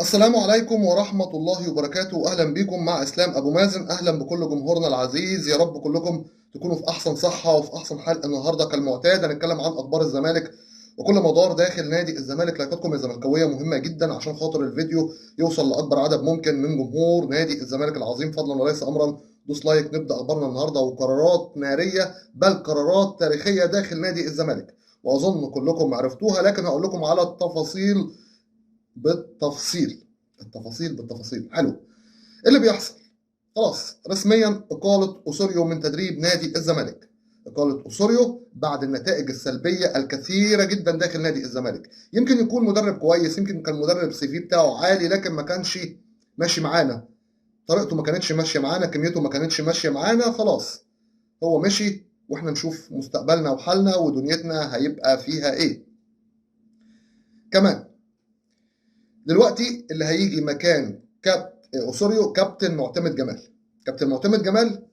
السلام عليكم ورحمة الله وبركاته. أهلا بكم مع إسلام أبو مازن. أهلا بكل جمهورنا العزيز، يا رب كلكم تكونوا في أحسن صحة وفي أحسن حال. النهاردة كالمعتاد هنتكلم عن أخبار الزمالك وكل ما دار داخل نادي الزمالك. لايكاتكم الزملكاوية مهمة جدا عشان خاطر الفيديو يوصل لأكبر عدد ممكن من جمهور نادي الزمالك العظيم فضلا وليس أمرا. دوس لايك. نبدأ أخبارنا النهاردة وقرارات نارية بل قرارات تاريخية داخل نادي الزمالك، وأظن كلكم عرفتوها، لكن هقول لكم على التفاصيل بالتفصيل. بالتفاصيل. حلو. إيه اللي بيحصل؟ خلاص رسميا إقالة أوسوريو من تدريب نادي الزمالك. إقالة أوسوريو بعد النتائج السلبية الكثيرة جدا داخل نادي الزمالك. يمكن يكون مدرب كويس، يمكن كان مدرب CV بتاعه عالي، لكن ما كانش ماشي معانا. طريقته ما كانتش ماشية معانا، كميته ما كانتش ماشية معانا. خلاص هو مشي، واحنا نشوف مستقبلنا وحالنا ودنيتنا هيبقى فيها ايه. كمان دلوقتي اللي هيجي مكان أوسوريو كابتن معتمد جمال. كابتن معتمد جمال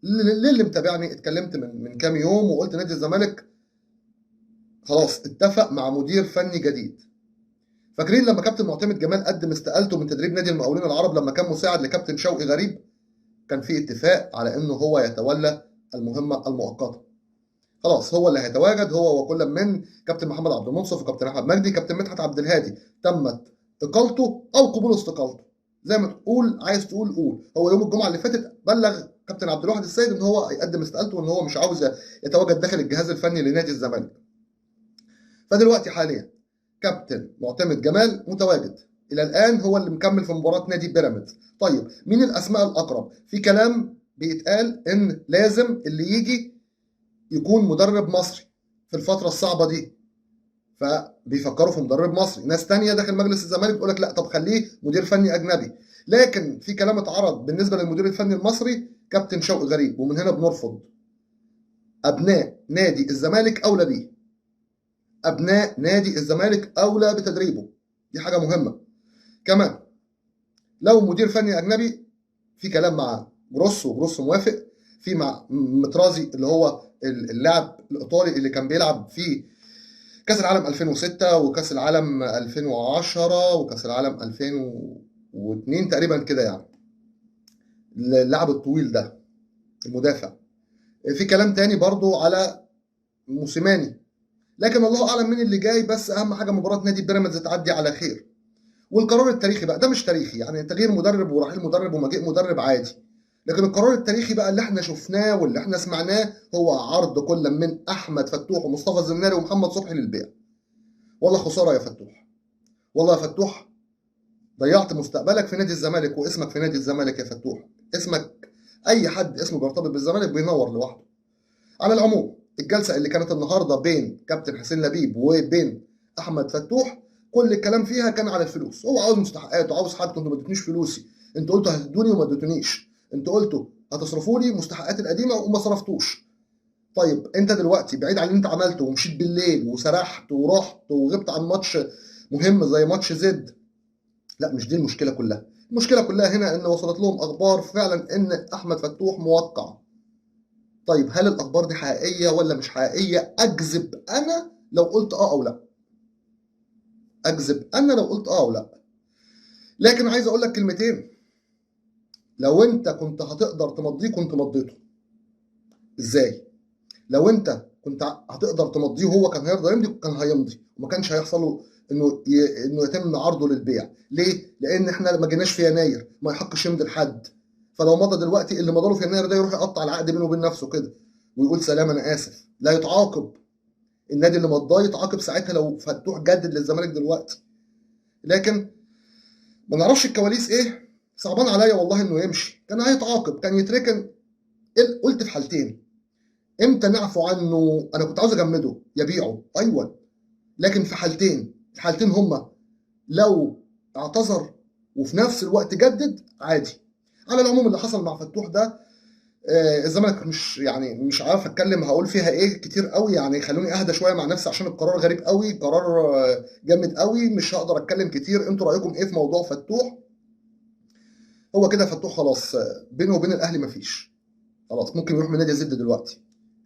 اللي متابعني اتكلمت من كام يوم وقلت نادي الزمالك خلاص اتفق مع مدير فني جديد. فاكرين لما كابتن معتمد جمال قدم استقالته من تدريب نادي المقاولين العرب لما كان مساعد لكابتن شوقي غريب؟ كان في اتفاق على انه هو يتولى المهمه المؤقته. خلاص هو اللي هيتواجد، هو وكل من كابتن محمد عبد المنصف وكابتن احمد مجدي. كابتن مدحت عبد الهادي تمت اقالته او قبول استقالته، زي ما تقول عايز تقول قول. هو يوم الجمعه اللي فاتت بلغ كابتن عبد الواحد السيد ان هو هيقدم استقالته وان هو مش عاوز يتواجد داخل الجهاز الفني لنادي الزمالك. فدلوقتي حاليا كابتن معتمد جمال متواجد الى الان، هو اللي مكمل في مباراه نادي بيراميدز. طيب مين الاسماء الاقرب؟ في كلام بيتقال ان لازم اللي يجي يكون مدرب مصري في الفتره الصعبه دي، فبيفكروا في مدرب مصري. ناس تانية داخل مجلس الزمالك تقول لك لا، طب خليه مدير فني اجنبي. لكن في كلام اتعرض بالنسبه للمدير الفني المصري كابتن شوقي غريب، ومن هنا بنرفض. ابناء نادي الزمالك اولى بيه، ابناء نادي الزمالك اولى بتدريبه، دي حاجه مهمه. كمان لو مدير فني اجنبي في كلام مع جروس، وجروس موافق. في مع مترازي اللي هو اللاعب الايطالي اللي كان بيلعب في كاس العالم 2006 وكاس العالم 2010 وكاس العالم 2002 تقريبا كده، يعني اللاعب الطويل ده المدافع. في كلام تاني برضو على موسيماني، لكن الله اعلم مين اللي جاي. بس اهم حاجه مباراه نادي بيراميدز تعدي على خير. والقرار التاريخي بقى ده مش تاريخي، يعني تغيير مدرب ورحيل مدرب ومجيء مدرب عادي، لكن القرار التاريخي بقى اللي احنا شفناه واللي احنا سمعناه هو عرض كل من احمد فتوح ومصطفى الزناري ومحمد صبحي للبيع. والله خساره يا فتوح، والله يا فتوح ضيعت مستقبلك في نادي الزمالك واسمك في نادي الزمالك يا فتوح. اسمك اي حد اسمه بيرتبط بالزمالك بينور لوحده. على العموم الجلسه اللي كانت النهارده بين كابتن حسين لبيب وبين احمد فتوح كل الكلام فيها كان على الفلوس. هو عاوز مستحقاته، عاوز حاجته. انتوا ما اديتونيش فلوسي، انتوا قلتوا هتدوني وما اديتونيش، انتوا قلتوا هتصرفوا لي مستحقاتي القديمه وما صرفتوش. طيب انت دلوقتي بعيد عن اللي انت عملته ومشيت بالليل وسرحت ورحت وغبت عن ماتش مهم زي ماتش زد. لا مش دي المشكله كلها. المشكله كلها هنا ان وصلت لهم اخبار فعلا ان احمد فتوح موقع. طيب هل الاخبار دي حقيقيه ولا مش حقيقيه؟ اكذب انا لو قلت اه او لا، اكذب انا لو قلت اه او لا. لكن عايز اقول لك كلمتين. لو انت كنت هتقدر تمضيه كنت مضيته. ازاي؟ لو انت كنت هتقدر تمضيه وهو كان هيرضى يمضي كان هيمضي، وما كانش هيحصل له انه يتم عرضه للبيع. ليه؟ لان احنا ما جيناش في يناير، ما يحقش يمضي لحد. فلو مضى دلوقتي اللي مضى له في يناير ده يروح يقطع العقد بينه وبين نفسه كده ويقول سلام انا اسف، لا يتعاقب. النادي اللي مضاه يتعاقب ساعتها لو فتوح جدد للزمالك دلوقتي. لكن ما نعرفش الكواليس ايه. صعبان عليا والله انه يمشي، كان هيتعاقب، كان يتركن. قلت في حالتين امتى نعفو عنه. انا كنت عاوز اجمده يبيعه ايوه، لكن في حالتين، الحالتين هما لو اعتذر وفي نفس الوقت جدد عادي. على العموم اللي حصل مع فتوح ده الزمالك مش عارف اتكلم هقول فيها ايه كتير قوي. يعني خلوني اهدى شويه مع نفسي عشان القرار غريب قوي، قرار جامد قوي. مش هقدر اتكلم كتير. انتوا رايكم ايه في موضوع فتوح؟ هو كده فتوح خلاص بينه وبين الاهلي مفيش. خلاص ممكن يروح من نادي زد دلوقتي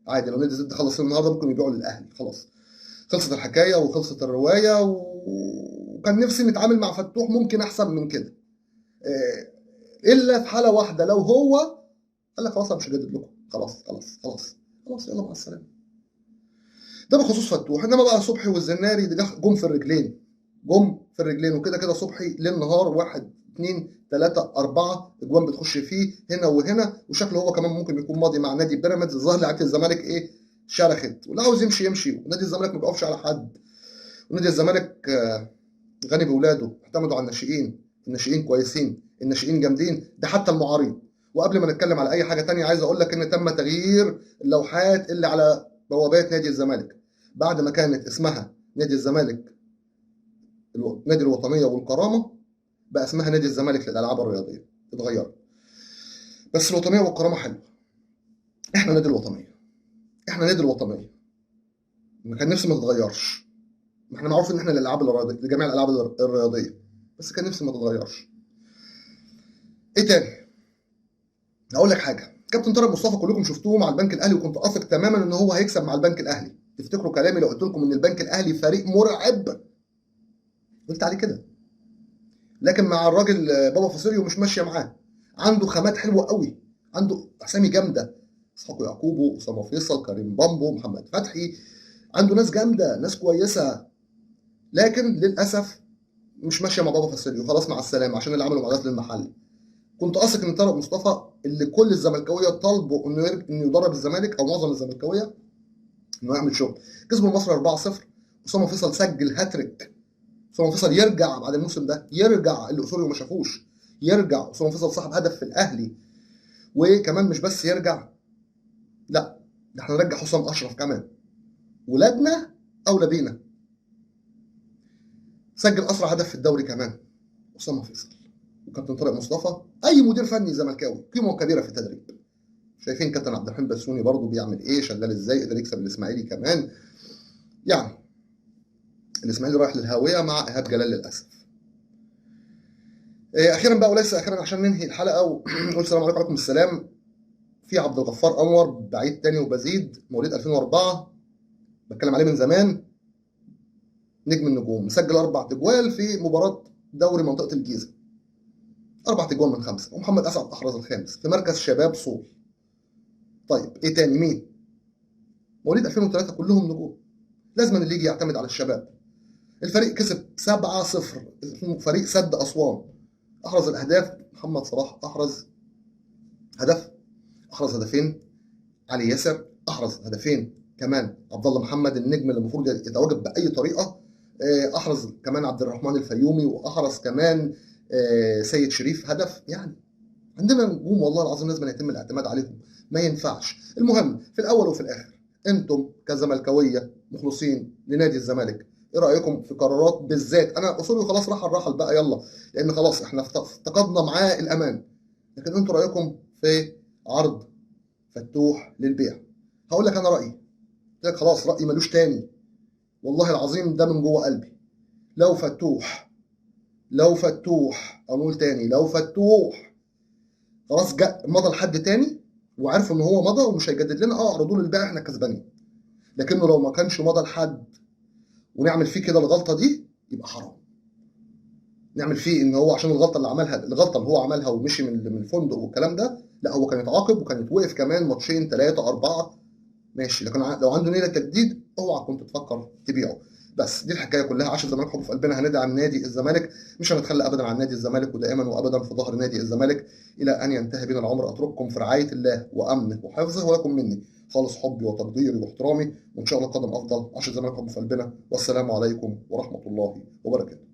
عادي. لو نادي زد خلص النهارده ممكن يبيعه للاهلي. خلاص خلصت الحكايه وخلصت الروايه وكان نفسي نتعامل مع فتوح ممكن احسن من كده، الا في حاله واحده، لو هو قال لك خلاص انا مش هجدد لكم، خلاص خلاص خلاص خلاص يلا مع السلامه. ده بخصوص فتوح. انما بقى صبحي والزناري ده جم في الرجلين، جم في الرجلين، وكده كده صبحي ليل نهار 1 2 3 4 اجوان بتخش فيه هنا وهنا، وشكله هو كمان ممكن يكون ماضي مع نادي بيراميدز. الظاهر لعيبه الزمالك ايه شرخت، واللي عاوز يمشي يمشي، ونادي الزمالك ما بيقفش على حد، ونادي الزمالك غني باولاده، اعتمدوا على الناشئين، الناشئين كويسين، الناشئين جامدين، ده حتى المعارين. وقبل ما نتكلم على اي حاجه تانية عايز اقول لك ان تم تغيير اللوحات اللي على بوابات نادي الزمالك. بعد ما كانت اسمها نادي الزمالك نادي الوطنيه والكرامه، بقى اسمها نادي الزمالك للالعاب الرياضيه، اتغيرت. بس الوطنيه والكرامه حلوه. احنا نادي الوطنيه، احنا نادي الوطنيه، ما كان نفسي ما تتغيرش. ما احنا معروف ان احنا للالعاب الرياضيه، لجميع الالعاب الرياضيه، بس كان نفسي ما تتغيرش. ايه تاني؟ هقول لك حاجه، كابتن طارق مصطفى كلكم شفتوه مع البنك الاهلي، وكنت واثق تماما ان هو هيكسب مع البنك الاهلي. تفتكروا كلامي لو قلت لكم ان البنك الاهلي فريق مرعب؟ قلت عليه كده. لكن مع الراجل بابا فاسيليو مش ماشيه معاه. عنده خامات حلوه قوي، عنده اسامي جامده، اسحاق يعقوبو، اسامه فيصل، كريم بامبو، محمد فتحي، عنده ناس جامده، ناس كويسه، لكن للاسف مش ماشيه مع بابا فاسيليو. خلاص مع السلامه، عشان اللي عملوا معادله للمحل. كنت واثق ان طارق مصطفى اللي كل الزملكاويه طالبوا انه يدرب الزمالك، او معظم الزملكاويه، انه يعمل شغل. كسبوا المصري 4-0، اسامه فيصل سجل هاتريك. اسامه فيصل يرجع بعد الموسم ده، يرجع اللي اصولي ما شافوش، يرجع. اسامه فيصل صاحب هدف في الاهلي، وكمان مش بس يرجع، لا ده احنا نرجع حسام اشرف كمان. ولادنا اولى بينا. سجل اسرع هدف في الدوري كمان اسامه فيصل. وكابتن طارق مصطفى اي مدير فني زملكاوي قيمه كبيره في التدريب. شايفين كابتن عبد الرحيم بسيوني برضه بيعمل ايه، شغال ازاي، قدر يكسب الاسماعيلي كمان. يعني الاسماعيلي رايح للهاويه مع ايهاب جلال للاسف. اخيرا بقى وليس اخيرا، عشان ننهي الحلقه ونقول السلام عليكم. وعليكم السلام. في عبد الغفار انور، بعيد تاني وبزيد، مواليد 2004، بتكلم عليه من زمان، نجم النجوم، مسجل 4 تجوال في مباراه دوري منطقه الجيزه، 4 تجوال من 5. ومحمد اسعد احرز الخامس في مركز شباب صول. طيب ايه تاني؟ مين؟ مواليد 2003 كلهم نجوم. لازم اللي يجي يعتمد على الشباب. الفريق كسب 7-0، فريق سد اسوان. احرز الاهداف محمد صلاح، احرز هدف، احرز هدفين علي ياسر، احرز هدفين كمان عبد الله محمد النجم اللي المفروض يتواجد باي طريقه، احرز كمان عبد الرحمن الفيومي، واحرز كمان سيد شريف هدف. يعني عندنا نجوم والله العظيم لازم يتم الاعتماد عليهم، ما ينفعش. المهم في الاول وفي الاخر انتم كزملكاويه مخلصين لنادي الزمالك، ايه رايكم في قرارات بالذات؟ انا اصولي خلاص رحل بقى يلا، لان خلاص احنا افتقدنا معاه الامان. لكن انتوا رايكم في عرض فتوح للبيع؟ هقول لك انا رايي، قلت لك خلاص رايي ملوش تاني، والله العظيم ده من جوه قلبي. لو فتوح او نقول تاني، لو فتوح خلاص مضى لحد تاني وعرفوا ان هو مضى ومش هيجدد لنا، اعرضوا له البيع، احنا كسبانين. لكنه لو ما كانش مضى لحد ونعمل فيه كده الغلطه دي، يبقى حرام. نعمل فيه ان هو عشان الغلطه اللي هو عملها ومشي من الفندق والكلام ده، لا هو كان يتعاقب وكان يتوقف كمان ماتشين 3 4 ماشي. لكن لو عنده نيه تجديد، اوعى كنت تفكر تبيعه. بس دي الحكايه كلها. عشان الزمالك حب في قلبنا، هندعم نادي الزمالك، مش هنتخلى ابدا عن نادي الزمالك، ودائما وابدا في ظهر نادي الزمالك الى ان ينتهي بنا العمر. اترككم في رعايه الله وامنه وحفظه، ولكم مني خالص حبي وتقديري واحترامي، وان شاء الله قدم افضل. عشان الزمالك حب في قلبنا، والسلام عليكم ورحمه الله وبركاته.